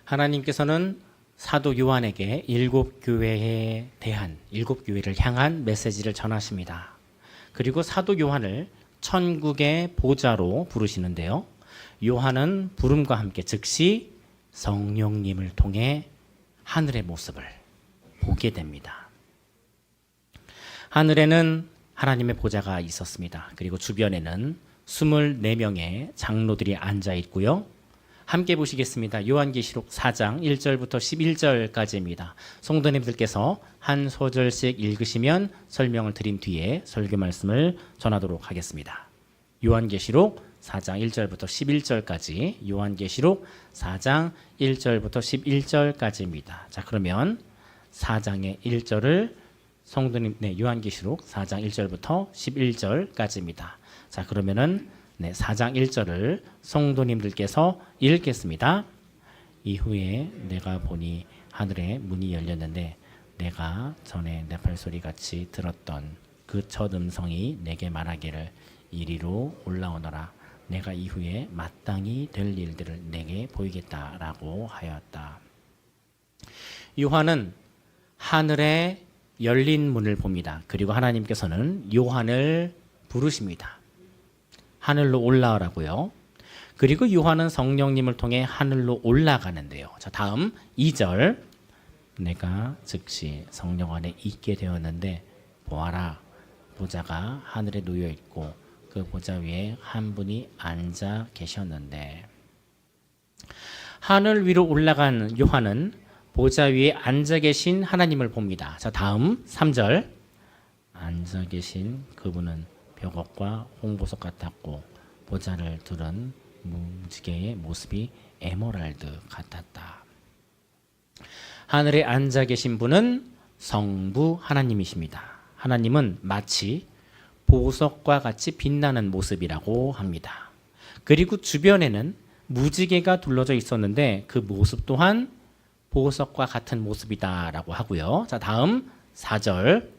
하나님께서는 사도 요한에게 일곱 교회에 대한, 일곱 교회를 향한 메시지를 전하십니다. 그리고 사도 요한을 천국의 보좌로 부르시는데요. 요한은 부름과 함께 즉시 성령님을 통해 하늘의 모습을 보게 됩니다. 하늘에는 하나님의 보좌가 있었습니다. 그리고 주변에는 24명의 장로들이 앉아 있고요. 함께 보시겠습니다. 요한계시록 4장 1절부터 11절까지입니다. 성도님들께서 한 소절씩 읽으시면 설명을 드린 뒤에 설교 말씀을 전하도록 하겠습니다. 요한계시록 4장 1절부터 11절까지, 요한계시록 4장 1절부터 11절까지입니다. 자, 그러면 4장의 1절을 성도님, 요한계시록 4장 1절부터 11절까지입니다. 자, 그러면은 4장 1절을 성도님들께서 읽겠습니다. 이후에 내가 보니 하늘에 문이 열렸는데 내가 전에 네팔소리 같이 들었던 그 첫 음성이 내게 말하기를 이리로 올라오너라. 내가 이후에 마땅히 될 일들을 내게 보이겠다라고 하였다. 요한은 하늘에 열린 문을 봅니다. 그리고 하나님께서는 요한을 부르십니다. 하늘로 올라오라고요. 그리고 요한은 성령님을 통해 하늘로 올라가는데요. 자, 다음 2절. 내가 즉시 성령 안에 있게 되었는데 보아라, 보좌가 하늘에 놓여 있고 그 보좌 위에 한 분이 앉아 계셨는데, 하늘 위로 올라간 요한은 보좌 위에 앉아 계신 하나님을 봅니다. 자, 다음 3절. 앉아 계신 그분은 벽옥과 홍보석 같았고 보좌를 들은 무지개의 모습이 에메랄드 같았다. 하늘에 앉아 계신 분은 성부 하나님이십니다. 하나님은 마치 보석과 같이 빛나는 모습이라고 합니다. 그리고 주변에는 무지개가 둘러져 있었는데 그 모습 또한 보석과 같은 모습이다라고 하고요. 자, 다음 4절.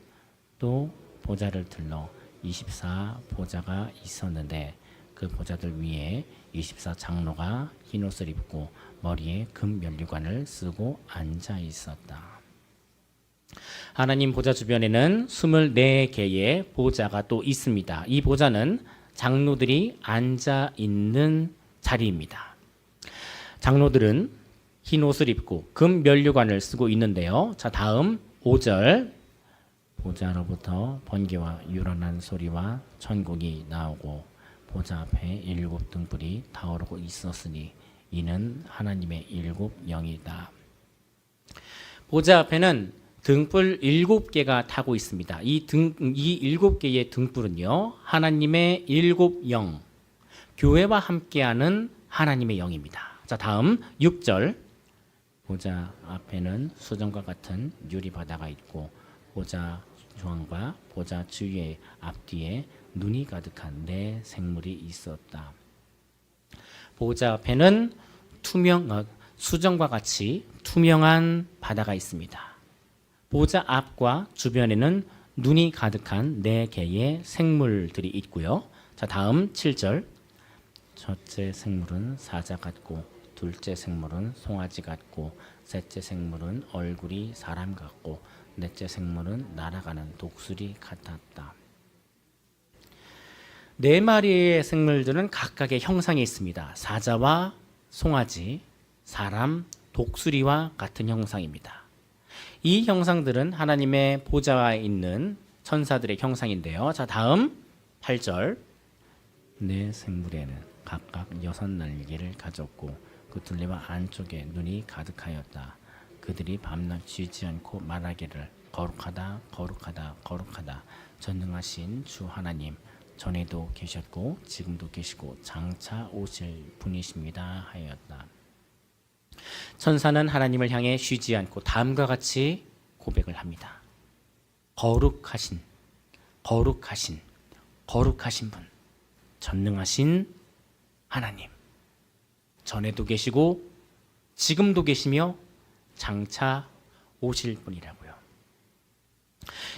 또 보좌를 들러 24 보좌가 있었는데 그 보좌들 위에 24 장로가 흰 옷을 입고 머리에 금 면류관을 쓰고 앉아 있었다. 하나님 보좌 주변에는 24개의 보좌가 또 있습니다. 이 보좌는 장로들이 앉아 있는 자리입니다. 장로들은 흰 옷을 입고 금 면류관을 쓰고 있는데요. 자, 다음 5절. 보좌로부터 번개와 유런한 소리와 천국이 나오고 보좌 앞에 7 등불이 타오르고 있었으니 이는 하나님의 7 영이다. 보좌 앞에는 등불 7개가 타고 있습니다. 이 7개의 등불은요, 하나님의 7 영, 교회와 함께하는 하나님의 영입니다. 자, 다음 6절. 보좌 앞에는 수정과 같은 유리 바다가 있고 보좌 중앙과 보좌 주위의 앞뒤에 눈이 가득한 네 생물이 있었다. 보좌 앞에는 수정과 같이 투명한 바다가 있습니다. 보좌 앞과 주변에는 눈이 가득한 네 개의 생물들이 있고요. 자, 다음 7절. 첫째 생물은 사자 같고 둘째 생물은 송아지 같고 셋째 생물은 얼굴이 사람 같고 넷째 생물은 날아가는 독수리 같았다. 네 마리의 생물들은 각각의 형상이 있습니다. 사자와 송아지, 사람, 독수리와 같은 형상입니다. 이 형상들은 하나님의 보좌에 있는 천사들의 형상인데요. 자, 다음 8절. 네 생물에는 각각 6 날개를 가졌고 그 둘레와 안쪽에 눈이 가득하였다. 그들이 밤낮 쉬지 않고 말하기를 거룩하다 거룩하다 거룩하다 전능하신 주 하나님, 전에도 계셨고 지금도 계시고 장차 오실 분이십니다 하였다. 천사는 하나님을 향해 쉬지 않고 다음과 같이 고백을 합니다. 거룩하신 거룩하신 거룩하신 분, 전능하신 하나님, 전에도 계시고 지금도 계시며 장차 오실 분이라고요.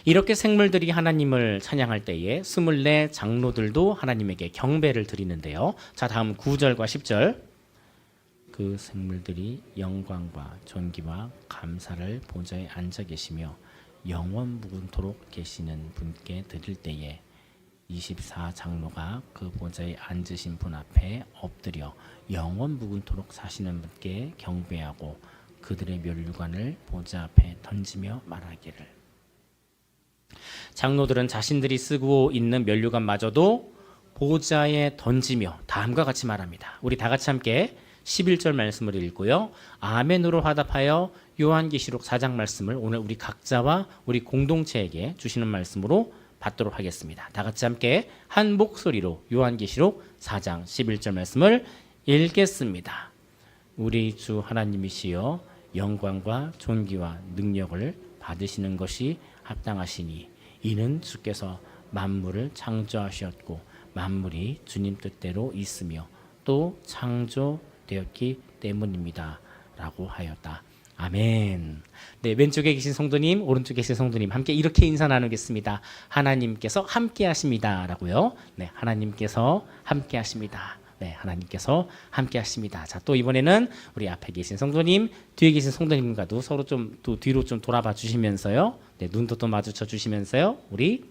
이렇게 생물들이 하나님을 찬양할 때에 24 장로들도 하나님에게 경배를 드리는데요. 자, 다음 9절과 10절. 그 그 생물들이 영광과 존귀와 감사를 보좌에 앉아 계시며 영원 무궁토록 계시는 분께 드릴 때에 24장로가 그 보좌에 앉으신 분 앞에 엎드려 영원 무궁토록 사시는 분께 경배하고 그들의 면류관을 보좌 앞에 던지며 말하기를. 장로들은 자신들이 쓰고 있는 면류관마저도 보좌에 던지며 다음과 같이 말합니다. 우리 다 같이 함께 11절 말씀을 읽고요. 아멘으로 화답하여 요한계시록 4장 말씀을 오늘 우리 각자와 우리 공동체에게 주시는 말씀으로 받도록 하겠습니다. 다 같이 함께 한 목소리로 요한계시록 4장 11절 말씀을 읽겠습니다. 우리 주 하나님이시여 영광과 존귀와 능력을 받으시는 것이 합당하시니 이는 주께서 만물을 창조하셨고 만물이 주님 뜻대로 있으며 또 창조되었기 때문입니다. 라고 하였다. 아멘. 네, 왼쪽에 계신 성도님, 오른쪽에 계신 성도님 함께 이렇게 인사 나누겠습니다. 하나님께서 함께 하십니다. 라고요. 네, 하나님께서 함께 하십니다. 네, 하나님께서 함께 하십니다. 자, 또 이번에는 우리 앞에 계신 성도님, 뒤에 계신 성도님과도 서로 좀 또 뒤로 좀 돌아봐 주시면서요. 네, 눈도 또 마주쳐 주시면서요. 우리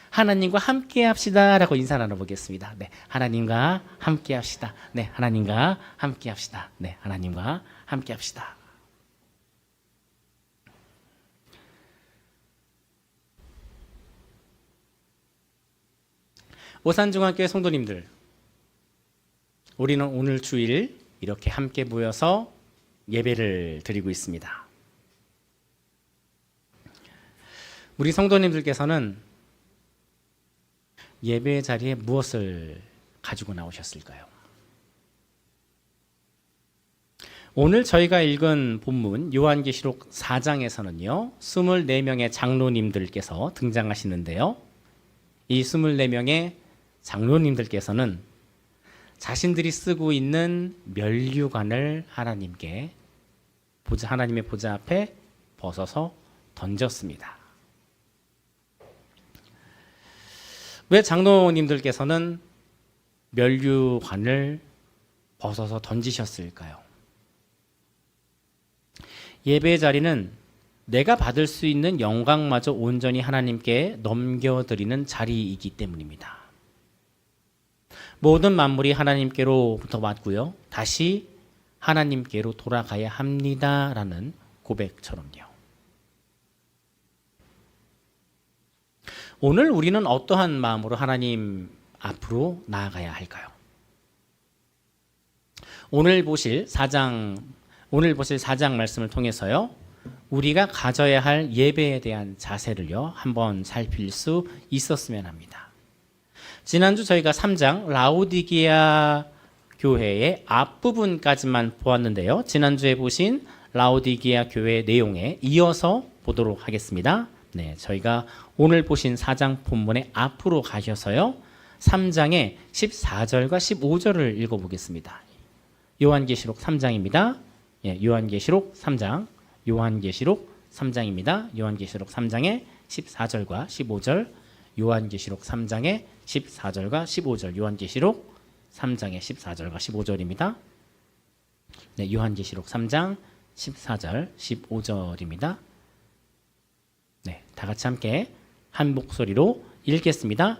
하나님과 함께 합시다. 라고 인사 나눠보겠습니다. 네, 하나님과 함께 합시다. 네, 하나님과 함께 합시다. 네, 하나님과 함께 합시다. 오산중학교의 성도님들, 우리는 오늘 주일 이렇게 함께 모여서 예배를 드리고 있습니다. 우리 성도님들께서는 예배 자리에 무엇을 가지고 나오셨을까요? 오늘 저희가 읽은 본문 요한계시록 4장에서는요 24명의 장로님들께서 등장하시는데요, 이 24명의 장로님들께서는 자신들이 쓰고 있는 면류관을 하나님의 보좌 앞에 벗어서 던졌습니다. 왜 장로님들께서는 면류관을 벗어서 던지셨을까요? 예배의 자리는 내가 받을 수 있는 영광마저 온전히 하나님께 넘겨드리는 자리이기 때문입니다. 모든 만물이 하나님께로부터 왔고요, 다시 하나님께로 돌아가야 합니다라는 고백처럼요. 오늘 우리는 어떠한 마음으로 하나님 앞으로 나아가야 할까요? 오늘 보실 4장 말씀을 통해서요, 우리가 가져야 할 예배에 대한 자세를요 한번 살필 수 있었으면 합니다. 지난주 저희가 3장 라오디게아 교회의 앞부분까지만 보았는데요, 지난주에 보신 라오디게아 교회의 내용에 이어서 보도록 하겠습니다. 네, 저희가 오늘 보신 4장 본문의 앞으로 가셔서요 3장의 14절과 15절을 읽어보겠습니다. 요한계시록 3장입니다. 예, 요한계시록 3장, 요한계시록 3장입니다. 요한계시록 3장의 14절과 15절, 요한계시록 3장의 14절과 15절, 요한계시록 3장의 14절과 15절입니다. 네, 요한계시록 3장 14절, 15절입니다. 네, 다 같이 함께 한 목소리로 읽겠습니다.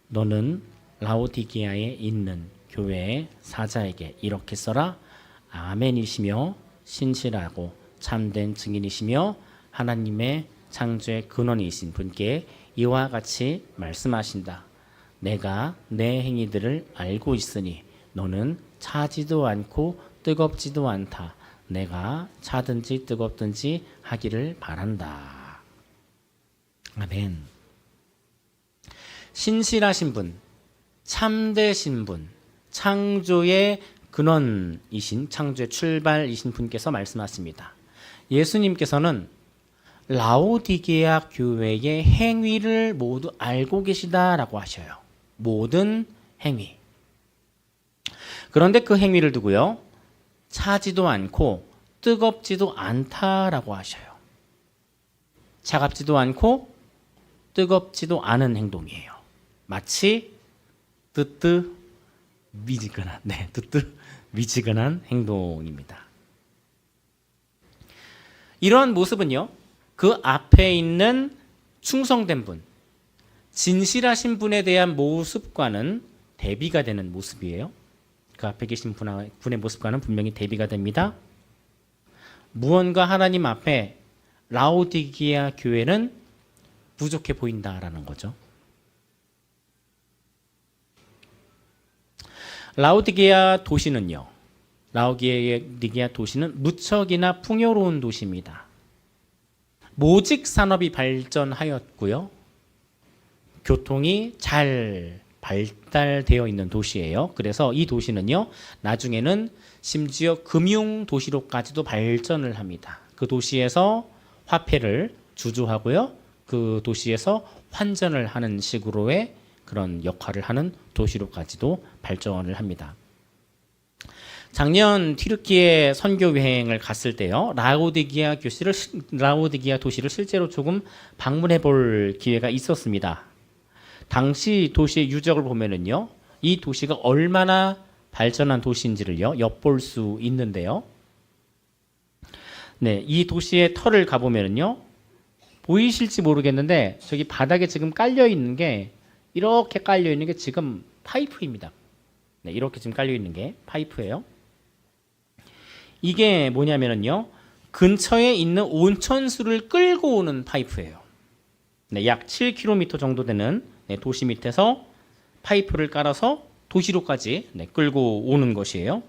너는 라오디게아에 있는 교회의 사자에게 이렇게 써라. 아멘이시며 신실하고 참된 증인이시며 하나님의 창조의 근원이신 분께 이와 같이 말씀하신다. 내가 내 행위들을 알고 있으니 너는 차지도 않고 뜨겁지도 않다. 내가 차든지 뜨겁든지 하기를 바란다. 아멘. 신실하신 분, 참되신 분, 창조의 근원이신, 창조의 출발이신 분께서 말씀하십니다. 예수님께서는 라오디게아 교회의 행위를 모두 알고 계시다라고 하셔요. 모든 행위. 그런데 그 행위를 두고요, 차지도 않고 뜨겁지도 않다라고 하셔요. 차갑지도 않고 뜨겁지도 않은 행동이에요. 마치 뜨뜨 미지근한, 네, 미지근한 행동입니다. 이러한 모습은요, 그 앞에 있는 충성된 분, 진실하신 분에 대한 모습과는 대비가 되는 모습이에요. 그 앞에 계신 분의 모습과는 분명히 대비가 됩니다. 무언가 하나님 앞에 라오디게아 교회는 부족해 보인다라는 거죠. 라오디게아 도시는요, 라오디게아 도시는 무척이나 풍요로운 도시입니다. 모직 산업이 발전하였고요, 교통이 잘 발달되어 있는 도시예요. 그래서 이 도시는요, 나중에는 심지어 금융 도시로까지도 발전을 합니다. 그 도시에서 화폐를 주주하고요, 그 도시에서 환전을 하는 식으로의 그런 역할을 하는 도시로까지도 발전을 합니다. 작년 튀르키예 선교 여행을 갔을 때요, 라오디게아 도시를 실제로 조금 방문해 볼 기회가 있었습니다. 당시 도시의 유적을 보면은요, 이 도시가 얼마나 발전한 도시인지를요, 엿볼 수 있는데요. 네, 이 도시의 터를 가보면은요, 보이실지 모르겠는데, 저기 바닥에 지금 깔려 있는 게, 이렇게 깔려 있는 게 지금 파이프입니다. 네, 이렇게 지금 깔려 있는 게 파이프예요. 이게 뭐냐면은요, 근처에 있는 온천수를 끌고 오는 파이프예요. 네, 약 7km 정도 되는 도시 밑에서 파이프를 깔아서 도시로까지 끌고 오는 것이에요.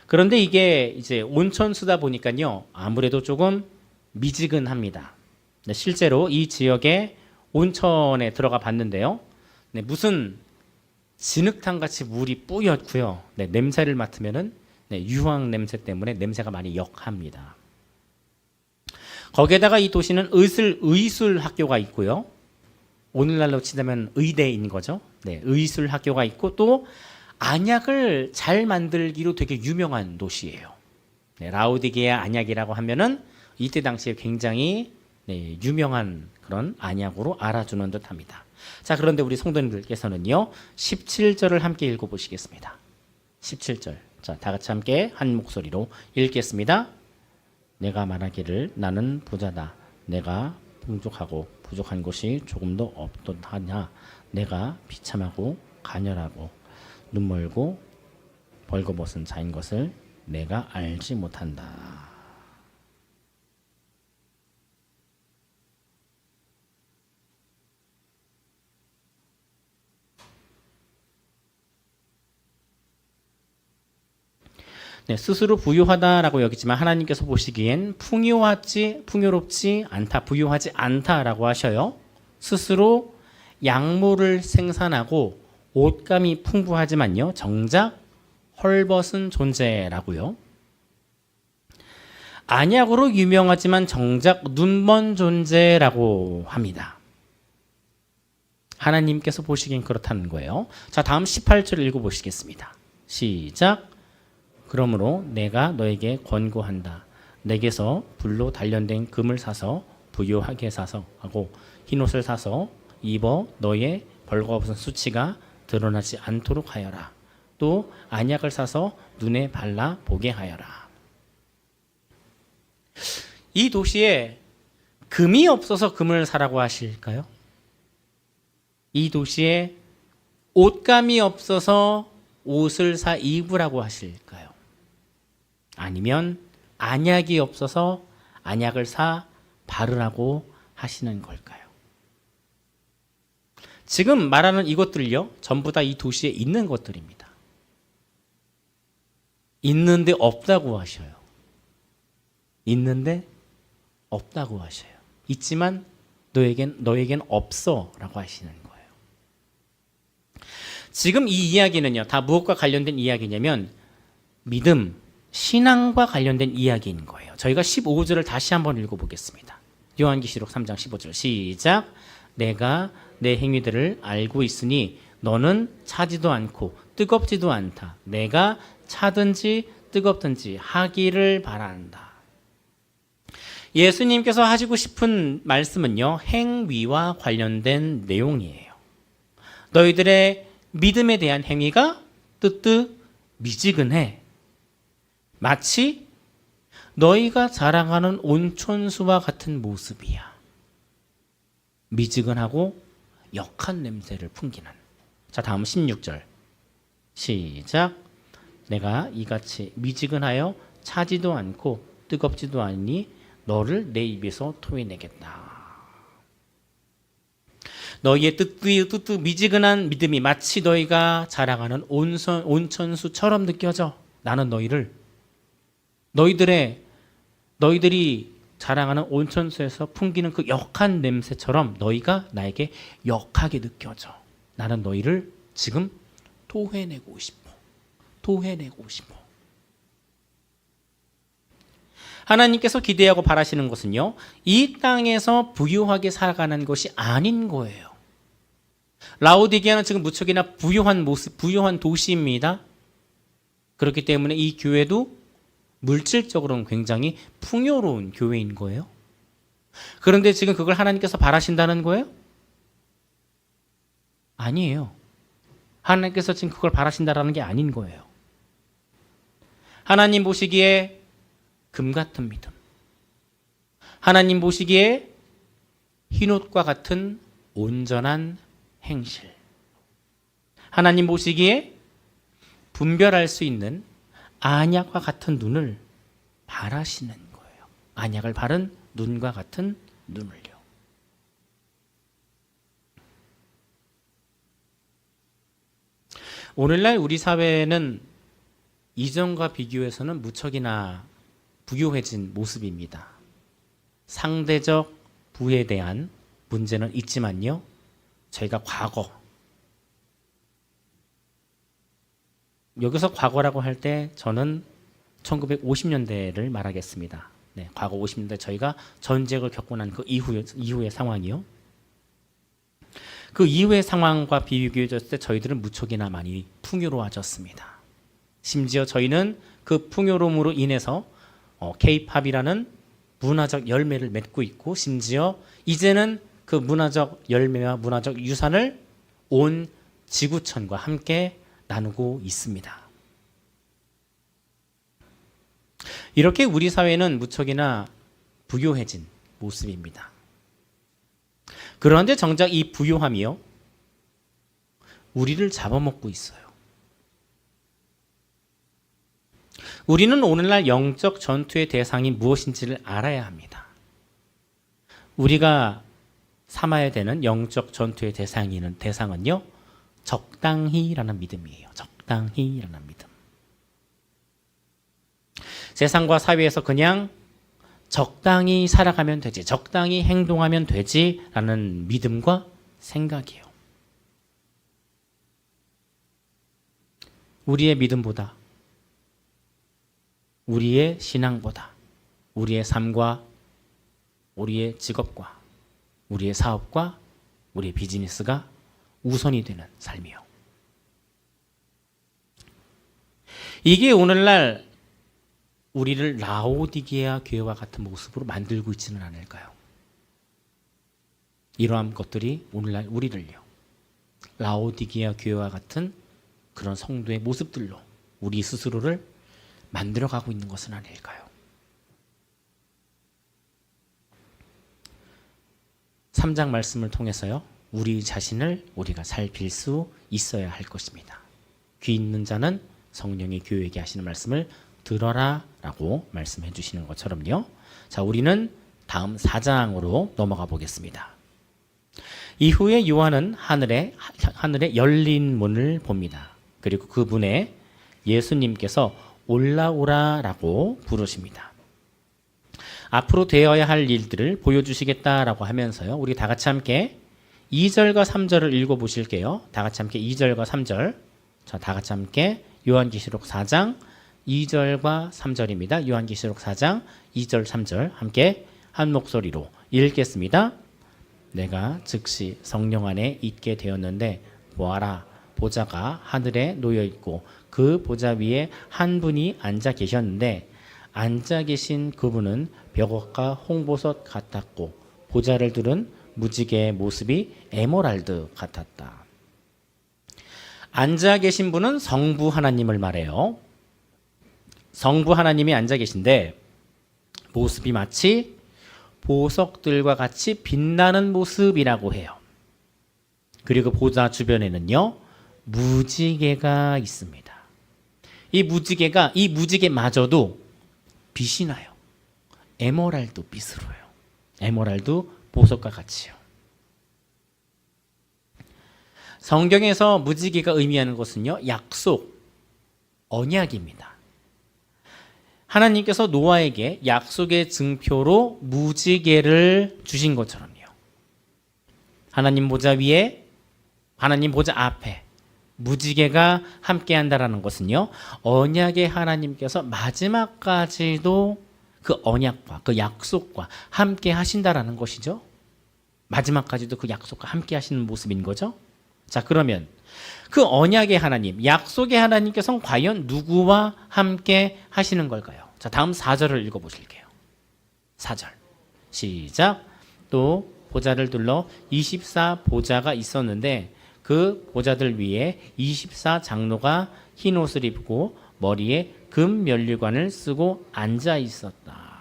그런데 이게 이제 온천수다 보니까요, 아무래도 조금 미지근합니다. 네, 실제로 이 지역에 온천에 들어가 봤는데요, 네, 무슨 진흙탕 같이 물이 뿌옇고요, 네, 냄새를 맡으면은 유황 냄새 때문에 냄새가 많이 역합니다. 거기에다가 이 도시는 의술 학교가 있고요, 오늘날로 치자면 의대인 거죠. 네, 의술 학교가 있고 또 안약을 잘 만들기로 되게 유명한 도시예요. 네, 라오디게아 안약이라고 하면은 이때 당시에 굉장히 유명한 그런 안약으로 알아주는 듯합니다. 자, 그런데 우리 성도님들께서는요, 17절을 함께 읽어보시겠습니다. 17절. 자, 다 같이 함께 한 목소리로 읽겠습니다. 내가 말하기를 나는 부자다. 내가 풍족하고 부족한 것이 조금도 없도하냐. 내가 비참하고 가련하고 눈멀고 벌거벗은 자인 것을 내가 알지 못한다. 네, 스스로 부유하다라고 여기지만 하나님께서 보시기엔 풍요롭지 않다, 부유하지 않다라고 하셔요. 스스로 약물을 생산하고 옷감이 풍부하지만요, 정작 헐벗은 존재라고요. 안약으로 유명하지만 정작 눈먼 존재라고 합니다. 하나님께서 보시기엔 그렇다는 거예요. 자, 다음 18절 읽어보시겠습니다. 시작. 그러므로 내가 너에게 권고한다. 내게서 불로 단련된 금을 사서 부유하게 사서 하고 흰옷을 사서 입어 너의 벌거벗은 수치가 드러나지 않도록 하여라. 또 안약을 사서 눈에 발라 보게 하여라. 이 도시에 금이 없어서 금을 사라고 하실까요? 이 도시에 옷감이 없어서 옷을 사 입으라고 하실까요? 아니면 안약이 없어서 안약을 사 바르라고 하시는 걸까요? 지금 말하는 이것들요, 전부 다 이 도시에 있는 것들입니다. 있는데 없다고 하셔요. 있는데 없다고 하셔요. 있지만 너에겐 없어 라고 하시는 거예요. 지금 이 이야기는요, 다 무엇과 관련된 이야기냐면 믿음, 신앙과 관련된 이야기인 거예요. 저희가 15절을 다시 한번 읽어보겠습니다. 요한계시록 3장 15절 시작. 내가 내 행위들을 알고 있으니 너는 차지도 않고 뜨겁지도 않다. 내가 차든지 뜨겁든지 하기를 바란다. 예수님께서 하시고 싶은 말씀은요, 행위와 관련된 내용이에요. 너희들의 믿음에 대한 행위가 뜨뜻미지근해. 마치 너희가 자랑하는 온천수와 같은 모습이야. 미지근하고 역한 냄새를 풍기는. 자, 다음 16절. 시작. 내가 이같이 미지근하여 차지도 않고 뜨겁지도 않으니 너를 내 입에서 토해내겠다. 너희의 뜨뜻미지근한 믿음이 마치 너희가 자랑하는 온천수처럼 느껴져. 나는 너희들이 자랑하는 온천수에서 풍기는 그 역한 냄새처럼 너희가 나에게 역하게 느껴져. 나는 너희를 지금 토해내고 싶어. 하나님께서 기대하고 바라시는 것은요, 이 땅에서 부유하게 살아가는 것이 아닌 거예요. 라오디게아는 지금 무척이나 부유한 모습, 부유한 도시입니다. 그렇기 때문에 이 교회도 물질적으로는 굉장히 풍요로운 교회인 거예요. 그런데 지금 그걸 하나님께서 바라신다는 거예요? 아니에요. 하나님께서 지금 그걸 바라신다라는 게 아닌 거예요. 하나님 보시기에 금 같은 믿음, 하나님 보시기에 흰옷과 같은 온전한 행실, 하나님 보시기에 분별할 수 있는 안약과 같은 눈을 바라시는 거예요. 안약을 바른 눈과 같은 눈을요. 오늘날 우리 사회는 이전과 비교해서는 무척이나 부유해진 모습입니다. 상대적 부에 대한 문제는 있지만요, 저희가 과거, 여기서 과거라고 할 때 저는 1950년대를 말하겠습니다. 네, 과거 50년대 저희가 전쟁을 겪고 난 그 이후의 상황이요. 그 이후의 상황과 비교해졌을 때 저희들은 무척이나 많이 풍요로워졌습니다. 심지어 저희는 그 풍요로움으로 인해서 K-팝이라는 문화적 열매를 맺고 있고, 심지어 이제는 그 문화적 열매와 문화적 유산을 온 지구촌과 함께 나누고 있습니다. 이렇게 우리 사회는 무척이나 부유해진 모습입니다. 그런데 정작 이 부유함이요, 우리를 잡아먹고 있어요. 우리는 오늘날 영적 전투의 대상이 무엇인지를 알아야 합니다. 우리가 삼아야 되는 영적 전투의 대상은요, 적당히라는 믿음이에요. 적당히라는 믿음. 세상과 사회에서 그냥 적당히 살아가면 되지, 적당히 행동하면 되지라는 믿음과 생각이에요. 우리의 믿음보다, 우리의 신앙보다, 우리의 삶과 우리의 직업과 우리의 사업과 우리의 비즈니스가 우선이 되는 삶이요. 이게 오늘날 우리를 라오디게아 교회와 같은 모습으로 만들고 있지는 않을까요? 이러한 것들이 오늘날 우리를요, 라오디게아 교회와 같은 그런 성도의 모습들로 우리 스스로를 만들어가고 있는 것은 아닐까요? 3장 말씀을 통해서요, 우리 자신을 우리가 살필 수 있어야 할 것입니다. 귀 있는 자는 성령이 교회에게 하시는 말씀을 들어라 라고 말씀해 주시는 것처럼요. 자, 우리는 다음 4장으로 넘어가 보겠습니다. 이후에 요한은 하늘에 열린 문을 봅니다. 그리고 그 문에 예수님께서 올라오라 라고 부르십니다. 앞으로 되어야 할 일들을 보여주시겠다라고 하면서요, 우리 다 같이 함께 2절과 3절을 읽어보실게요. 다 같이 함께 2절과 3절. 자, 다 같이 함께 요한계시록 4장 2절과 3절입니다. 요한계시록 4장 2절 3절 함께 한 목소리로 읽겠습니다. 내가 즉시 성령 안에 있게 되었는데 보아라, 보좌가 하늘에 놓여 있고 그 보좌 위에 한 분이 앉아 계셨는데 앉아 계신 그분은 벽옥과 홍보석 같았고 보좌를 두른 무지개의 모습이 에메랄드 같았다. 앉아 계신 분은 성부 하나님을 말해요. 성부 하나님이 앉아 계신데 모습이 마치 보석들과 같이 빛나는 모습이라고 해요. 그리고 보좌 주변에는요, 무지개가 있습니다. 이 무지개마저도 빛이 나요. 에메랄드 빛으로요. 에메랄드 보석과 같이요. 성경에서 무지개가 의미하는 것은요, 약속, 언약입니다. 하나님께서 노아에게 약속의 증표로 무지개를 주신 것처럼요. 하나님 보좌 위에, 하나님 보좌 앞에 무지개가 함께한다라는 것은요, 언약의 하나님께서 마지막까지도 그 언약과 그 약속과 함께 하신다라는 것이죠. 마지막까지도 그 약속과 함께 하시는 모습인 거죠. 자, 그러면 그 언약의 하나님, 약속의 하나님께서는 과연 누구와 함께 하시는 걸까요? 자, 다음 4절을 읽어보실게요. 4절 시작. 또 보좌를 둘러 24보좌가 있었는데 그 보좌들 위에 24장로가 흰 옷을 입고 머리에 금 면류관을 쓰고 앉아 있었다.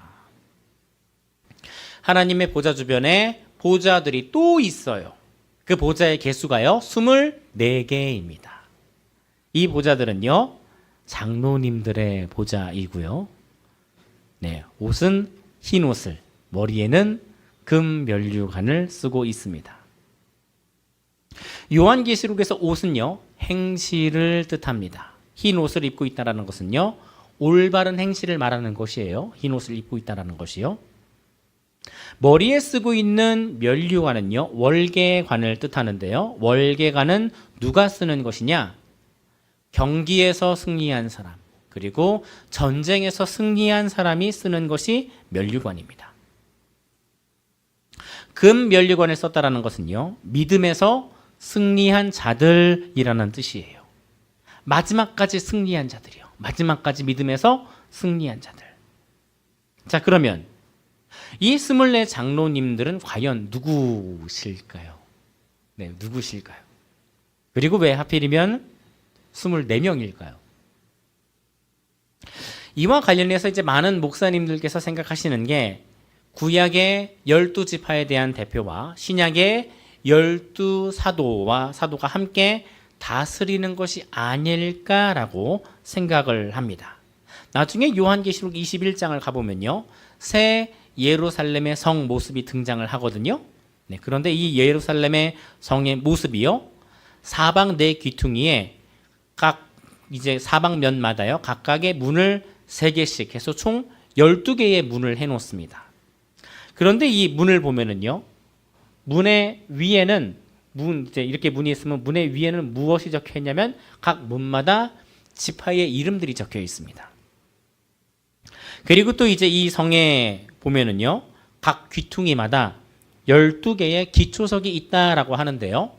하나님의 보좌 주변에 보좌들이 또 있어요. 그 보좌의 개수가요, 24개입니다. 이 보좌들은요, 장로님들의 보좌이고요. 네, 옷은 흰 옷을, 머리에는 금 면류관을 쓰고 있습니다. 요한계시록에서 옷은요, 행실을 뜻합니다. 흰 옷을 입고 있다는 것은요, 올바른 행실을 말하는 것이에요. 흰 옷을 입고 있다는 것이요. 머리에 쓰고 있는 면류관은요, 월계관을 뜻하는데요. 월계관은 누가 쓰는 것이냐? 경기에서 승리한 사람, 그리고 전쟁에서 승리한 사람이 쓰는 것이 면류관입니다. 금 면류관을 썼다라는 것은요, 믿음에서 승리한 자들이라는 뜻이에요. 마지막까지 승리한 자들이요. 마지막까지 믿음에서 승리한 자들. 자, 그러면 이 24 장로님들은 과연 누구실까요? 네, 누구실까요? 그리고 왜 하필이면 24명일까요? 이와 관련해서 이제 많은 목사님들께서 생각하시는 게 구약의 12지파에 대한 대표와 신약의 12사도와 사도가 함께 다스리는 것이 아닐까라고 생각을 합니다. 나중에 요한계시록 21장을 가보면요, 새 예루살렘의 성 모습이 등장을 하거든요. 네, 그런데 이 예루살렘의 성의 모습이요, 사방 네 귀퉁이에 각 이제 사방면마다요, 각각의 문을 3개씩 해서 총 12개의 문을 해놓습니다. 그런데 이 문을 보면은요, 문의 위에는 이제 이렇게 문이 있으면 문의 위에는 무엇이 적혀 있냐면 각 문마다 지파의 이름들이 적혀 있습니다. 그리고 또 이제 이 성에 보면은요, 각 귀퉁이마다 12개의 기초석이 있다라고 하는데요.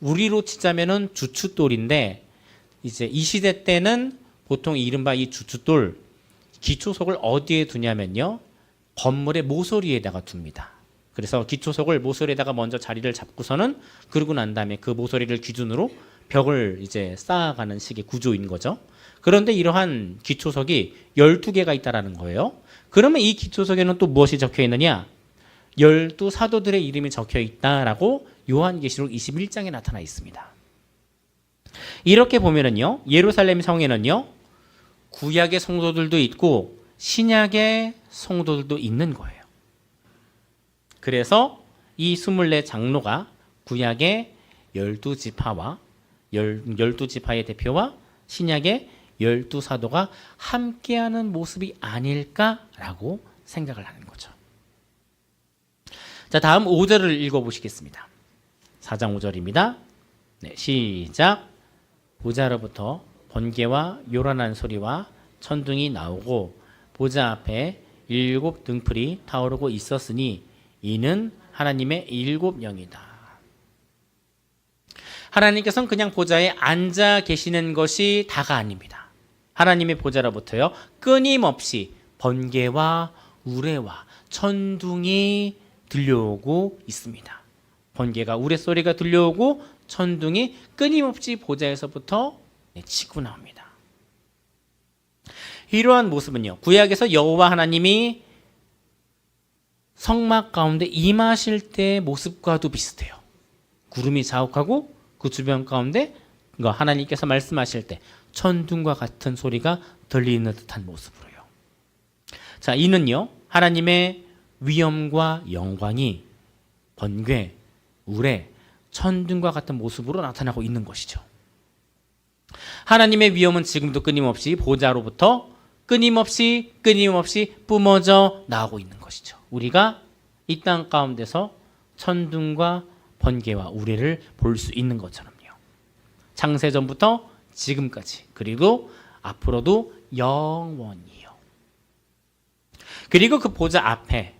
우리로 치자면은 주춧돌인데, 이제 이 시대 때는 보통 이른바 이 주춧돌 기초석을 어디에 두냐면요, 건물의 모서리에다가 둡니다. 그래서 기초석을 모서리에다가 먼저 자리를 잡고서는, 그러고 난 다음에 그 모서리를 기준으로 벽을 이제 쌓아가는 식의 구조인 거죠. 그런데 이러한 기초석이 12개가 있다라는 거예요. 그러면 이 기초석에는 또 무엇이 적혀 있느냐? 12사도들의 이름이 적혀 있다라고 요한계시록 21장에 나타나 있습니다. 이렇게 보면은요, 예루살렘 성에는요, 구약의 성도들도 있고 신약의 성도들도 있는 거예요. 그래서 이 24 장로가 구약의 12지파와 12지파의 대표와 신약의 12사도가 함께하는 모습이 아닐까라고 생각을 하는 거죠. 자, 다음 5절을 읽어보시겠습니다. 4장 5절입니다. 네, 시작. 보좌로부터 번개와 요란한 소리와 천둥이 나오고 보좌 앞에 7 등불이 타오르고 있었으니 이는 하나님의 7영이다. 하나님께서는 그냥 보좌에 앉아 계시는 것이 다가 아닙니다. 하나님의 보좌로부터요, 끊임없이 번개와 우레와 천둥이 들려오고 있습니다. 번개가 우레소리가 들려오고 천둥이 끊임없이 보좌에서부터 치고 나옵니다. 이러한 모습은요, 구약에서 여호와 하나님이 성막 가운데 임하실 때의 모습과도 비슷해요. 구름이 자욱하고 그 주변 가운데 하나님께서 말씀하실 때 천둥과 같은 소리가 들리는 듯한 모습으로요. 자, 이는요, 하나님의 위엄과 영광이 번개, 우레, 천둥과 같은 모습으로 나타나고 있는 것이죠. 하나님의 위엄은 지금도 끊임없이 보좌로부터 끊임없이 뿜어져 나오고 있는 것이죠. 우리가 이 땅 가운데서 천둥과 번개와 우레를 볼 수 있는 것처럼요. 창세전부터 지금까지, 그리고 앞으로도 영원히요. 그리고 그 보좌 앞에,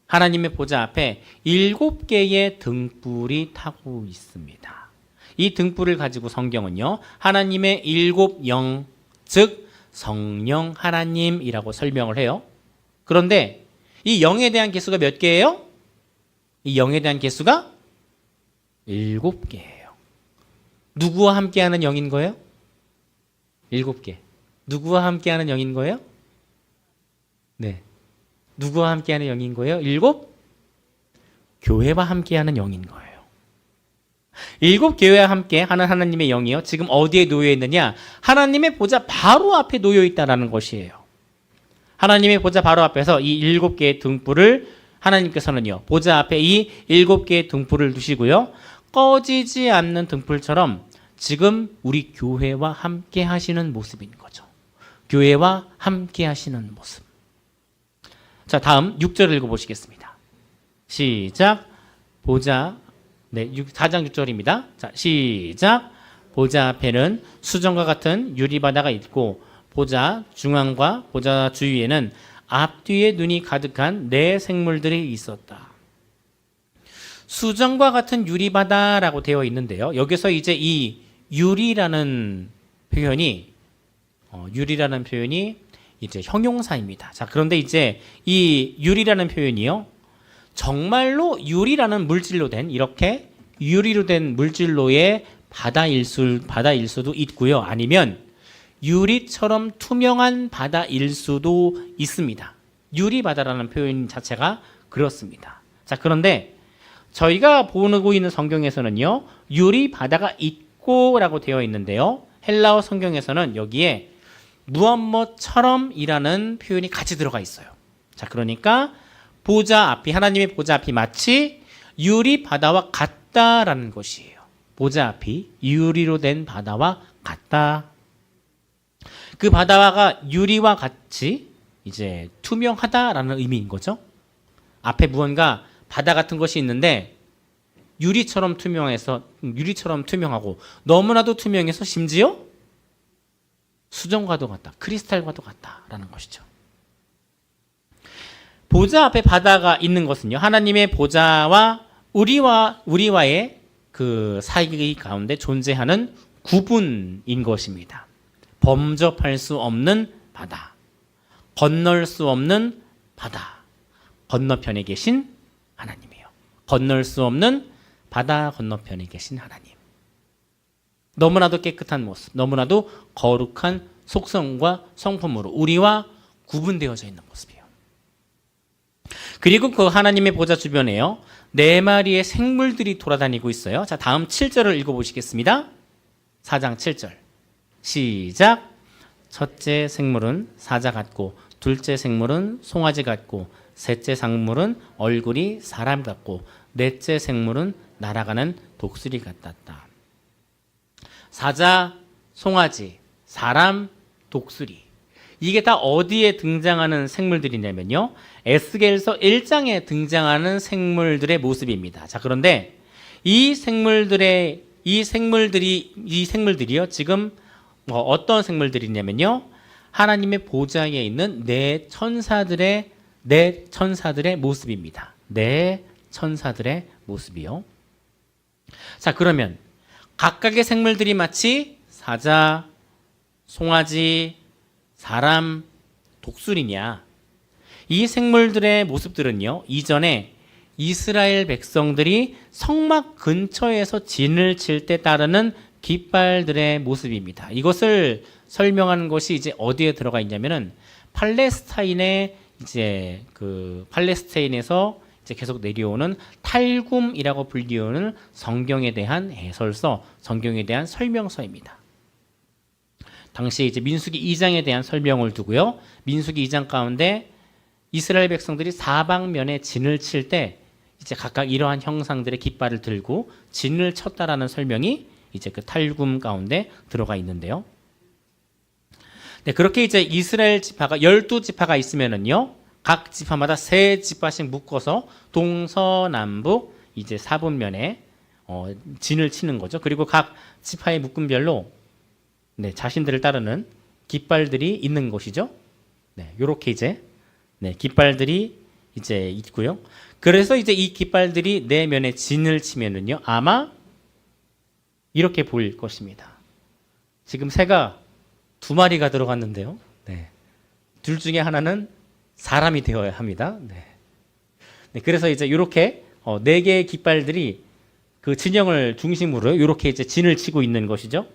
하나님의 보좌 앞에 7개의 등불이 타고 있습니다. 이 등불을 가지고 성경은요, 하나님의 7영, 즉 성령 하나님이라고 설명을 해요. 그런데 이 영에 대한 개수가 몇 개예요? 이 영에 대한 개수가 7개예요. 누구와 함께하는 영인 거예요? 7개. 누구와 함께하는 영인 거예요? 네. 누구와 함께하는 영인 거예요? 7? 교회와 함께하는 영인 거예요. 7교회와 함께 하는 하나님의 영이요, 지금 어디에 놓여 있느냐? 하나님의 보좌 바로 앞에 놓여 있다라는 것이에요. 하나님의 보좌 바로 앞에서 이 7개의 등불을 하나님께서는요, 보좌 앞에 이 7개의 등불을 두시고요, 꺼지지 않는 등불처럼 지금 우리 교회와 함께 하시는 모습인 거죠. 교회와 함께 하시는 모습. 자, 다음 6절을 읽어보시겠습니다. 시작. 보좌, 4장 6절입니다. 자, 시작. 보좌 앞에는 수정과 같은 유리바다가 있고 보좌 중앙과 보좌 주위에는 앞뒤에 눈이 가득한 네 생물들이 있었다. 수정과 같은 유리바다라고 되어 있는데요. 여기서 이제 이 유리라는 표현이 이제 형용사입니다. 자, 그런데 이제 이 유리라는 표현이요, 정말로 유리라는 물질로 된, 이렇게 유리로 된 물질로의 바다일 수도 있고요. 아니면 유리처럼 투명한 바다일 수도 있습니다. 유리바다라는 표현 자체가 그렇습니다. 자, 그런데 저희가 보고 있는 성경에서는요, 유리바다가 있고라고 되어 있는데요, 헬라어 성경에서는 여기에 무엇뭐처럼이라는 표현이 같이 들어가 있어요. 자, 그러니까 보좌 앞이, 하나님의 보좌 앞이 마치 유리 바다와 같다라는 것이에요. 보좌 앞이 유리로 된 바다와 같다. 그 바다가 유리와 같이 이제 투명하다라는 의미인 거죠. 앞에 무언가 바다 같은 것이 있는데 유리처럼 투명하고 너무나도 투명해서 심지어 수정과도 같다, 크리스탈과도 같다라는 것이죠. 보좌 앞에 바다가 있는 것은요, 하나님의 보좌와 우리와의 그 사이 가운데 존재하는 구분인 것입니다. 범접할 수 없는 바다, 건널 수 없는 바다, 건너편에 계신 하나님이에요. 건널 수 없는 바다 건너편에 계신 하나님. 너무나도 깨끗한 모습, 너무나도 거룩한 속성과 성품으로 우리와 구분되어져 있는 모습이에요. 그리고 그 하나님의 보좌 주변에요, 4마리의 생물들이 돌아다니고 있어요. 자, 다음 7절을 읽어보시겠습니다. 4장 7절. 시작. 첫째 생물은 사자 같고, 둘째 생물은 송아지 같고, 셋째 생물은 얼굴이 사람 같고, 넷째 생물은 날아가는 독수리 같았다. 사자, 송아지, 사람, 독수리. 이게 다 어디에 등장하는 생물들이냐면요, 에스겔서 1장에 등장하는 생물들의 모습입니다. 자, 그런데 이 생물들이요, 지금 어떤 생물들이냐면요, 하나님의 보좌에 있는 네 천사들의 모습입니다. 네 천사들의 모습이요. 자, 그러면 각각의 생물들이 마치 사자, 송아지, 사람, 독수리냐? 이 생물들의 모습들은요, 이전에 이스라엘 백성들이 성막 근처에서 진을 칠 때 따르는 깃발들의 모습입니다. 이것을 설명하는 것이 이제 어디에 들어가 있냐면은 팔레스타인의 이제 그 팔레스타인에서 이제 계속 내려오는 탈굼이라고 불리우는 성경에 대한 해설서, 성경에 대한 설명서입니다. 당시 이제 민수기 2장에 대한 설명을 두고요. 민수기 2장 가운데 이스라엘 백성들이 사방면에 진을 칠 때 이제 각각 이러한 형상들의 깃발을 들고 진을 쳤다라는 설명이 이제 그 탈굼 가운데 들어가 있는데요. 네, 그렇게 이제 이스라엘 지파가 12지파가 있으면은요. 각 지파마다 3지파씩 묶어서 동서남북 이제 4분면에 진을 치는 거죠. 그리고 각 지파의 묶음별로 네, 자신들을 따르는 깃발들이 있는 것이죠. 네, 요렇게 이제 네, 깃발들이 이제 있고요. 그래서 이제 이 깃발들이 네 면에 진을 치면은요. 아마 이렇게 보일 것입니다. 지금 새가 2마리가 들어갔는데요. 네. 둘 중에 하나는 사람이 되어야 합니다. 네. 네, 그래서 이제 이렇게 4개의 깃발들이 그 진영을 중심으로 이렇게 이제 진을 치고 있는 것이죠.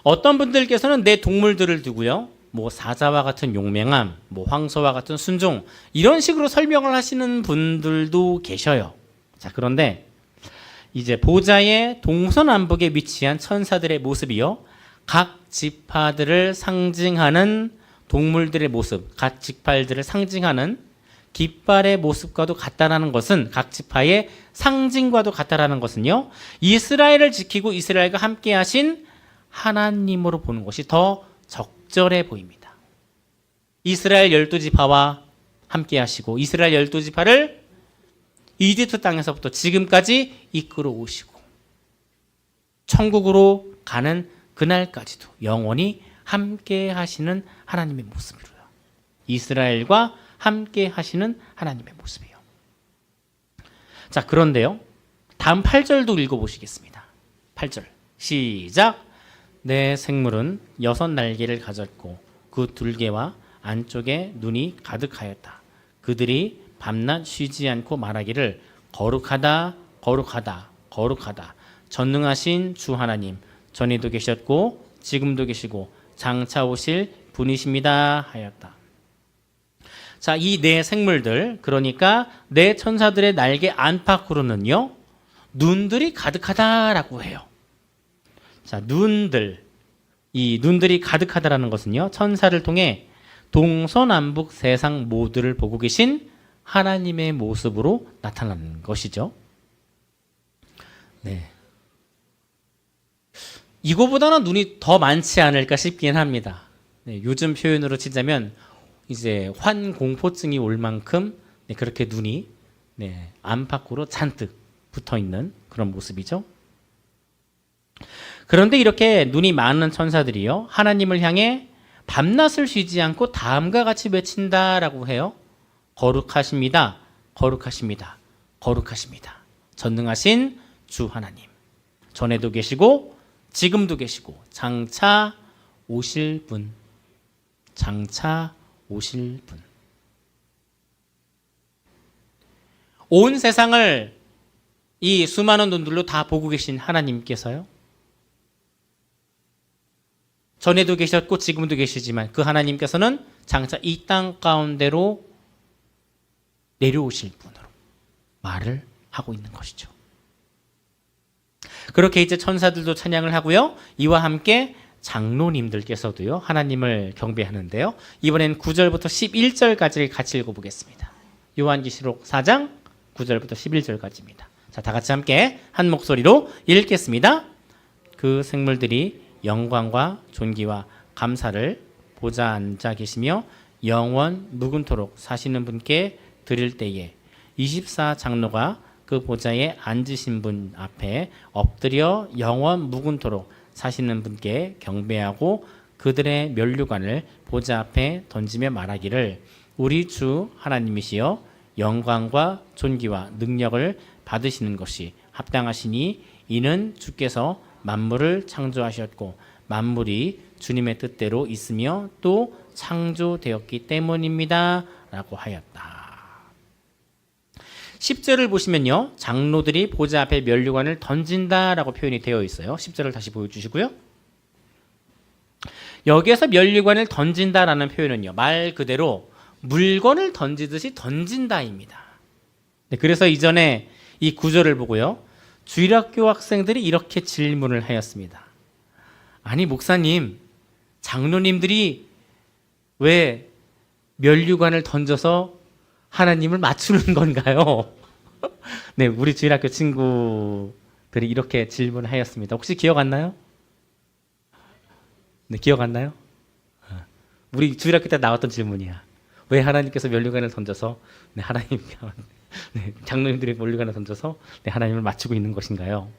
어떤 분들께서는 내 동물들을 두고요. 뭐 사자와 같은 용맹함, 뭐 황소와 같은 순종 이런 식으로 설명을 하시는 분들도 계셔요. 자, 그런데 이제 보좌의 동서남북에 위치한 천사들의 모습이요. 각 지파들을 상징하는 동물들의 모습, 각 지파들을 상징하는 깃발의 모습과도 같다라는 것은 각 지파의 상징과도 같다라는 것은요. 이스라엘을 지키고 이스라엘과 함께 하신 하나님으로 보는 것이 더 적절해 보입니다. 이스라엘 12지파와 함께 하시고 이스라엘 12지파를 이집트 땅에서부터 지금까지 이끌어 오시고 천국으로 가는 그날까지도 영원히 함께 하시는 하나님의 모습이로요. 이스라엘과 함께 하시는 하나님의 모습이요. 자, 그런데요. 다음 8절도 읽어보시겠습니다. 8절 시작. 내 생물은 6날개를 가졌고 그 둘개와 안쪽에 눈이 가득하였다. 그들이 밤낮 쉬지 않고 말하기를 거룩하다 거룩하다 거룩하다. 전능하신 주 하나님 전에도 계셨고 지금도 계시고 장차 오실 분이십니다 하였다. 자, 이 네 생물들, 그러니까 네 천사들의 날개 안팎으로는요 눈들이 가득하다라고 해요. 자, 이 눈들이 가득하다라는 것은요 천사를 통해 동서남북 세상 모두를 보고 계신 하나님의 모습으로 나타나는 것이죠. 네. 이거보다는 눈이 더 많지 않을까 싶긴 합니다. 네, 요즘 표현으로 치자면 이제 환공포증이 올 만큼 네, 그렇게 눈이 네, 안팎으로 잔뜩 붙어 있는 그런 모습이죠. 그런데 이렇게 눈이 많은 천사들이요 하나님을 향해 밤낮을 쉬지 않고 다음과 같이 외친다라고 해요. 거룩하십니다. 거룩하십니다. 거룩하십니다. 전능하신 주 하나님. 전에도 계시고 지금도 계시고 장차 오실 분. 장차 오실 분. 온 세상을 이 수많은 눈들로 다 보고 계신 하나님께서요. 전에도 계셨고 지금도 계시지만 그 하나님께서는 장차 이 땅 가운데로 내려오실 분으로 말을 하고 있는 것이죠. 그렇게 이제 천사들도 찬양을 하고요. 이와 함께 장로님들께서도요. 하나님을 경배하는데요. 이번엔 9절부터 11절까지를 같이 읽어보겠습니다. 요한계시록 4장 9절부터 11절까지입니다. 자, 다 같이 함께 한 목소리로 읽겠습니다. 그 생물들이 영광과 존귀와 감사를 보좌 앉아 계시며 영원 묵은토록 사시는 분께 드릴 때에 24장로가 그 보좌에 앉으신 분 앞에 엎드려 영원 묵은토록 사시는 분께 경배하고 그들의 면류관을 보좌 앞에 던지며 말하기를 우리 주 하나님이시여 영광과 존귀와 능력을 받으시는 것이 합당하시니 이는 주께서 만물을 창조하셨고 만물이 주님의 뜻대로 있으며 또 창조되었기 때문입니다 라고 하였다. 10절을 보시면요. 장로들이 보좌 앞에 면류관을 던진다라고 표현이 되어 있어요. 10절을 다시 보여주시고요. 여기에서 면류관을 던진다라는 표현은요. 말 그대로 물건을 던지듯이 던진다입니다. 네, 그래서 이전에 이 구절을 보고요. 주일학교 학생들이 이렇게 질문을 하였습니다. 아니 목사님, 장로님들이 왜 면류관을 던져서 하나님을 맞추는 건가요? 네, 우리 주일학교 친구들이 이렇게 질문을 하였습니다. 혹시 기억 안 나요? 네, 기억 안 나요? 우리 주일학교 때 나왔던 질문이야. 왜 하나님께서 면류관을 던져서 하나님, 장로님들이 면류관을 던져서 하나님을 맞추고 있는 것인가요?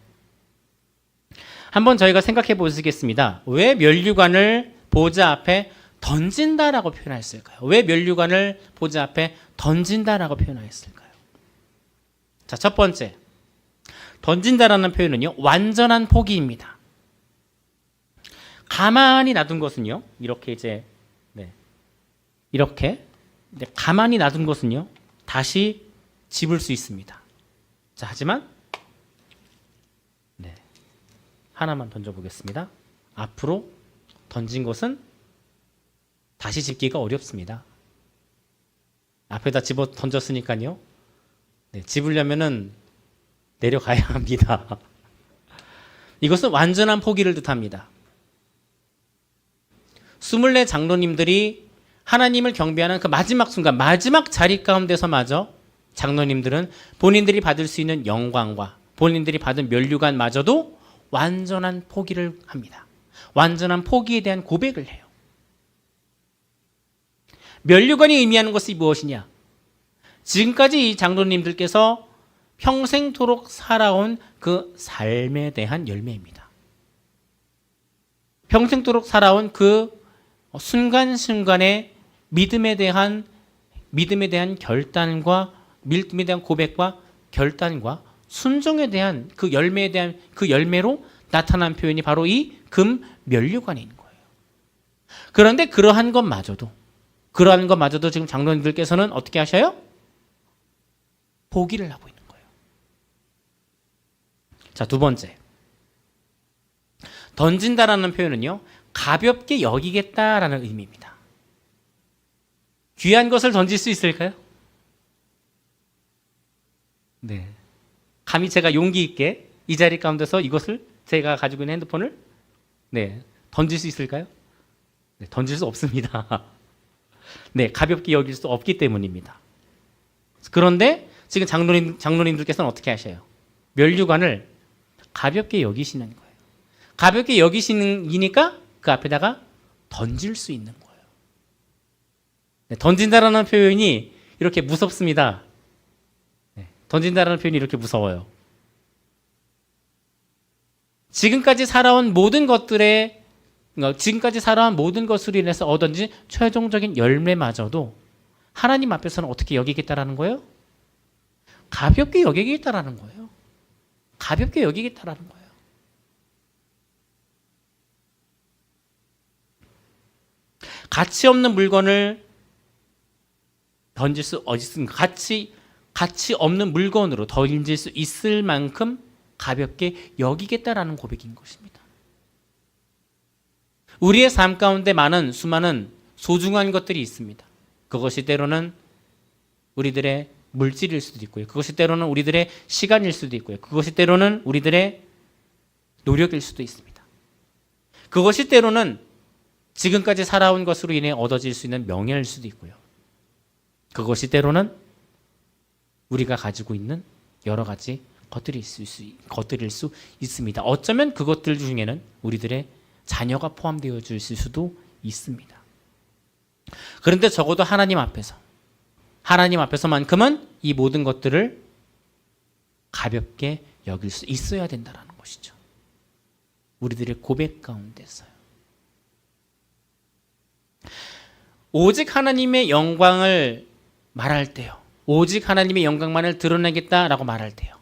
한번 저희가 생각해 보시겠습니다. 왜 면류관을 보좌 앞에 던진다라고 표현했을까요? 왜 면류관을 보좌 앞에 던진다라고 표현했을까요? 자, 첫 번째, 던진다라는 표현은요, 완전한 포기입니다. 가만히 놔둔 것은요, 이렇게 가만히 놔둔 것은요, 다시 집을 수 있습니다. 자, 하지만 하나만 던져보겠습니다. 앞으로 던진 것은 다시 집기가 어렵습니다. 앞에다 집어 던졌으니까요. 집으려면은 내려가야 합니다. 이것은 완전한 포기를 뜻합니다. 24 장로님들이 하나님을 경배하는 그 마지막 순간, 마지막 자리 가운데서마저 장로님들은 본인들이 받을 수 있는 영광과 본인들이 받은 면류관마저도 완전한 포기를 합니다. 완전한 포기에 대한 고백을 해요. 면류관이 의미하는 것이 무엇이냐? 지금까지 이 장로님들께서 평생토록 살아온 그 삶에 대한 열매입니다. 평생토록 살아온 그 순간순간의 믿음에 대한 결단과 믿음에 대한 고백과 결단과 순종에 대한 그 열매에 대한 그 열매로 나타난 표현이 바로 이 금 면류관인 거예요. 그런데 그러한 것마저도 지금 장로님들께서는 어떻게 하셔요? 포기를 하고 있는 거예요. 자, 두 번째. 던진다라는 표현은요, 가볍게 여기겠다라는 의미입니다. 귀한 것을 던질 수 있을까요? 네. 감히 제가 용기 있게 이 자리 가운데서 이것을 제가 가지고 있는 핸드폰을 던질 수 있을까요? 던질 수 없습니다. 가볍게 여길 수 없기 때문입니다. 그런데 지금 장로님들께서는 어떻게 하셔요? 면류관을 가볍게 여기시는 거예요. 가볍게 여기시니까 그 앞에다가 던질 수 있는 거예요. 던진다라는 표현이 이렇게 무섭습니다. 던진다라는 표현이 이렇게 무서워요. 지금까지 살아온 모든 것으로 인해서 얻은 최종적인 열매마저도 하나님 앞에서는 어떻게 여기겠다라는 거예요? 가볍게 여기겠다라는 거예요. 가볍게 여기겠다라는 거예요. 가치 없는 물건을 던질 수 있습니까? 가치 없는 물건으로 던질 수 있을 만큼 가볍게 여기겠다라는 고백인 것입니다. 우리의 삶 가운데 수많은 소중한 것들이 있습니다. 그것이 때로는 우리들의 물질일 수도 있고요. 그것이 때로는 우리들의 시간일 수도 있고요. 그것이 때로는 우리들의 노력일 수도 있습니다. 그것이 때로는 지금까지 살아온 것으로 인해 얻어질 수 있는 명예일 수도 있고요. 그것이 때로는 우리가 가지고 있는 여러 가지 것들일 수 있습니다. 어쩌면 그것들 중에는 우리들의 자녀가 포함되어 있을 수도 있습니다. 그런데 적어도 하나님 앞에서만큼은 이 모든 것들을 가볍게 여길 수 있어야 된다는 것이죠. 우리들의 고백 가운데서요. 오직 하나님의 영광을 말할 때요. 오직 하나님의 영광만을 드러내겠다라고 말할 때요.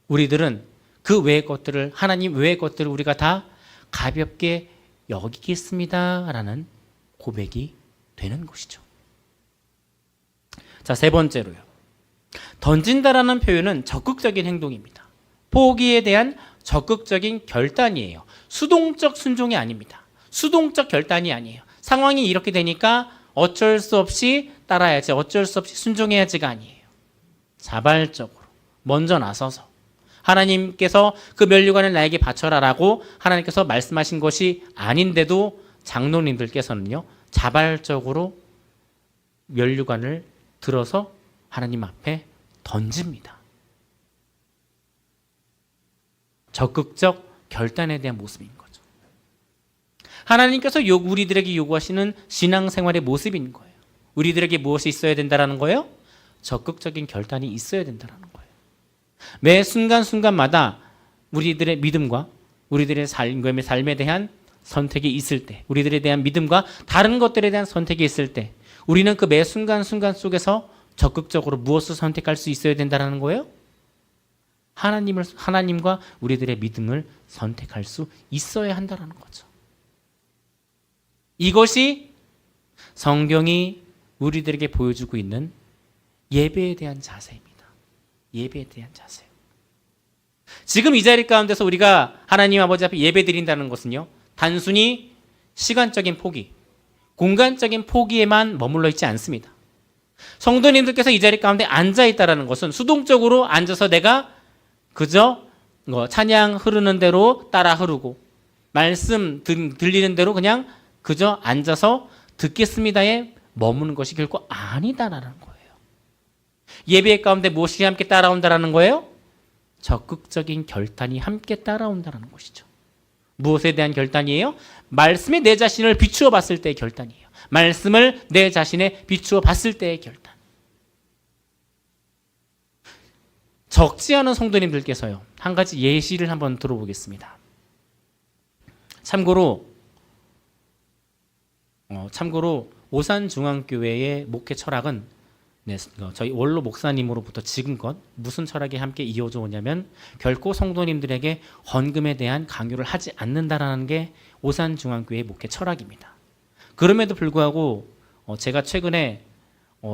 우리들은 그 외의 것들을, 하나님 외의 것들을 우리가 다 가볍게 여기겠습니다라는 고백이 되는 것이죠. 자, 세 번째로요. 던진다라는 표현은 적극적인 행동입니다. 포기에 대한 적극적인 결단이에요. 수동적 순종이 아닙니다. 수동적 결단이 아니에요. 상황이 이렇게 되니까 어쩔 수 없이 따라야지, 어쩔 수 없이 순종해야지가 아니에요. 자발적으로 먼저 나서서 하나님께서 그 면류관을 나에게 바쳐라라고 하나님께서 말씀하신 것이 아닌데도 장로님들께서는요, 자발적으로 면류관을 들어서 하나님 앞에 던집니다. 적극적 결단에 대한 모습인 거죠. 하나님께서 우리들에게 요구하시는 신앙생활의 모습인 거예요. 우리들에게 무엇이 있어야 된다는 거예요? 적극적인 결단이 있어야 된다는 거예요. 매 순간순간마다 우리들의 믿음과 우리들의 삶에 대한 선택이 있을 때, 우리들에 대한 믿음과 다른 것들에 대한 선택이 있을 때, 우리는 그 매 순간순간 속에서 적극적으로 무엇을 선택할 수 있어야 된다는 거예요? 하나님과 우리들의 믿음을 선택할 수 있어야 한다는 거죠. 이것이 성경이 우리들에게 보여주고 있는 예배에 대한 자세입니다. 예배에 대한 자세. 지금 이 자리 가운데서 우리가 하나님 아버지 앞에 예배 드린다는 것은요, 단순히 시간적인 포기, 공간적인 포기에만 머물러 있지 않습니다. 성도님들께서 이 자리 가운데 앉아 있다는 것은 수동적으로 앉아서 내가 그저 찬양 흐르는 대로 따라 흐르고 말씀 들리는 대로 그냥 그저 앉아서 듣겠습니다에 머무는 것이 결코 아니다라는 거예요. 예배 가운데 무엇이 함께 따라온다라는 거예요? 적극적인 결단이 함께 따라온다는 것이죠. 무엇에 대한 결단이에요? 말씀에 내 자신을 비추어 봤을 때의 결단이에요. 말씀을 내 자신에 비추어 봤을 때의 결단. 적지 않은 성도님들께서요, 한 가지 예시를 한번 들어보겠습니다. 참고로 오산중앙교회의 목회 철학은 저희 원로 목사님으로부터 지금껏 무슨 철학이 함께 이어져 오냐면 결코 성도님들에게 헌금에 대한 강요를 하지 않는다라는 게 오산중앙교회의 목회 철학입니다. 그럼에도 불구하고 제가 최근에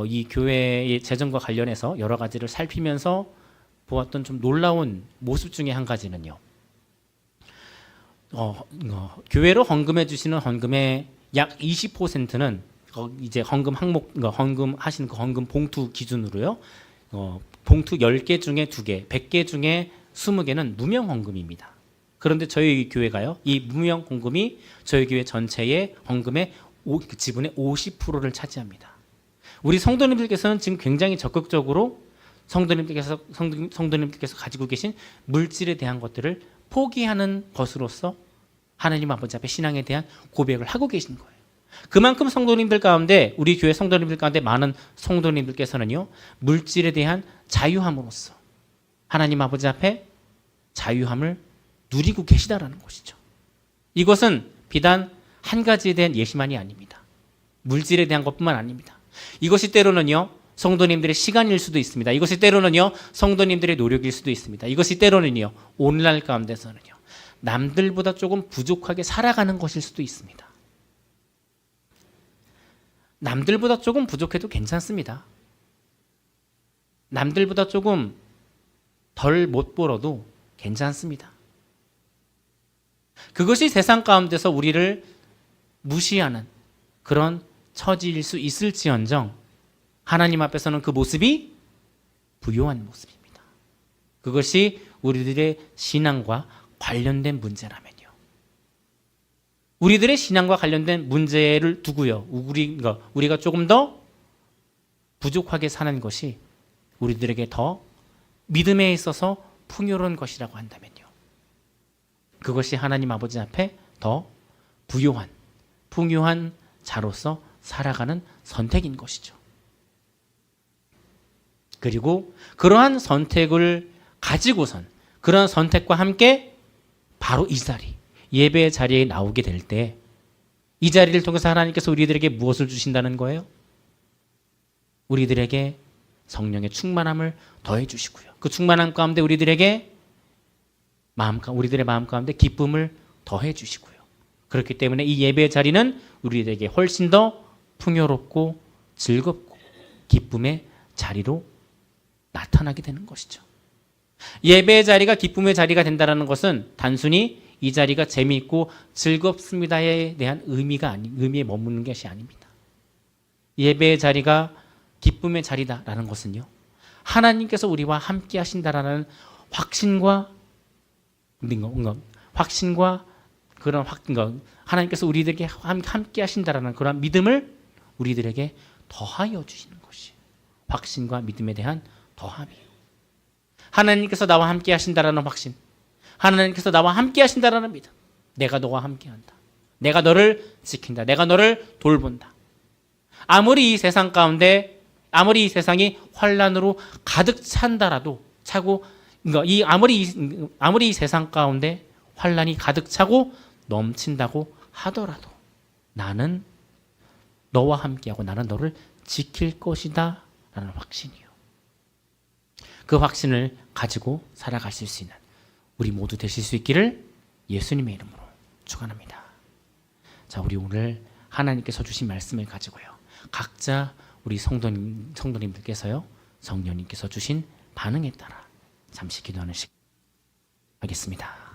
이 교회의 재정과 관련해서 여러 가지를 살피면서 보았던 좀 놀라운 모습 중에 한 가지는요, 교회로 헌금해 주시는 헌금의 약 20%는 이제 헌금 항목, 헌금하시는 그 헌금 봉투 기준으로요, 봉투 10개 중에 2개, 100개 중에 20개는 무명 헌금입니다. 그런데 저희 교회가요, 이 무명 헌금이 저희 교회 전체의 헌금의 지분의 50%를 차지합니다. 우리 성도님들께서는 지금 굉장히 적극적으로 성도님들께서 가지고 계신 물질에 대한 것들을 포기하는 것으로서 하나님 아버지 앞에 신앙에 대한 고백을 하고 계신 거예요. 그만큼 성도님들 가운데, 우리 교회 성도님들 가운데 많은 성도님들께서는요, 물질에 대한 자유함으로써 하나님 아버지 앞에 자유함을 누리고 계시다라는 것이죠. 이것은 비단 한 가지에 대한 예시만이 아닙니다. 물질에 대한 것뿐만 아닙니다. 이것이 때로는요, 성도님들의 시간일 수도 있습니다. 이것이 때로는요, 성도님들의 노력일 수도 있습니다. 이것이 때로는요, 오늘날 가운데서는요, 남들보다 조금 부족하게 살아가는 것일 수도 있습니다. 남들보다 조금 부족해도 괜찮습니다. 남들보다 조금 덜 못 벌어도 괜찮습니다. 그것이 세상 가운데서 우리를 무시하는 그런 처지일 수 있을지언정 하나님 앞에서는 그 모습이 부요한 모습입니다. 그것이 우리들의 신앙과 관련된 문제라면요. 우리들의 신앙과 관련된 문제를 두고요, 우리가 조금 더 부족하게 사는 것이 우리들에게 더 믿음에 있어서 풍요로운 것이라고 한다면요, 그것이 하나님 아버지 앞에 더 부요한, 풍요한 자로서 살아가는 선택인 것이죠. 그리고 그러한 선택을 가지고선, 그러한 선택과 함께 바로 이 자리, 예배의 자리에 나오게 될 때 이 자리를 통해서 하나님께서 우리들에게 무엇을 주신다는 거예요? 우리들에게 성령의 충만함을 더해 주시고요, 그 충만함 가운데 우리들의 마음 가운데 기쁨을 더해 주시고요. 그렇기 때문에 이 예배의 자리는 우리들에게 훨씬 더 풍요롭고 즐겁고 기쁨의 자리로 나타나게 되는 것이죠. 예배의 자리가 기쁨의 자리가 된다는 것은 단순히 이 자리가 재미있고 즐겁습니다에 대한 의미에 머무는 것이 아닙니다. 예배의 자리가 기쁨의 자리다라는 것은요, 하나님께서 우리와 함께 하신다라는 확신과 그런 하나님께서 우리들에게 함께 하신다라는 그런 믿음을 우리들에게 더하여 주시는 것이 확신과 믿음에 대한 더함이에요. 하나님께서 나와 함께 하신다라는 확신, 하나님께서 나와 함께 하신다라는 믿음, 내가 너와 함께 한다, 내가 너를 지킨다, 내가 너를 돌본다. 아무리 이 세상이 환난으로 가득 찬다라도 아무리 이 세상 가운데 환난이 가득 차고 넘친다고 하더라도 나는 너와 함께하고 나는 너를 지킬 것이다 라는 확신이요. 그 확신을 가지고 살아가실 수 있는 우리 모두 되실 수 있기를 예수님의 이름으로 축원합니다. 자, 우리 오늘 하나님께서 주신 말씀을 가지고요, 각자 우리 성도님들께서요, 성령님께서 주신 반응에 따라 잠시 기도하는 시간 하겠습니다.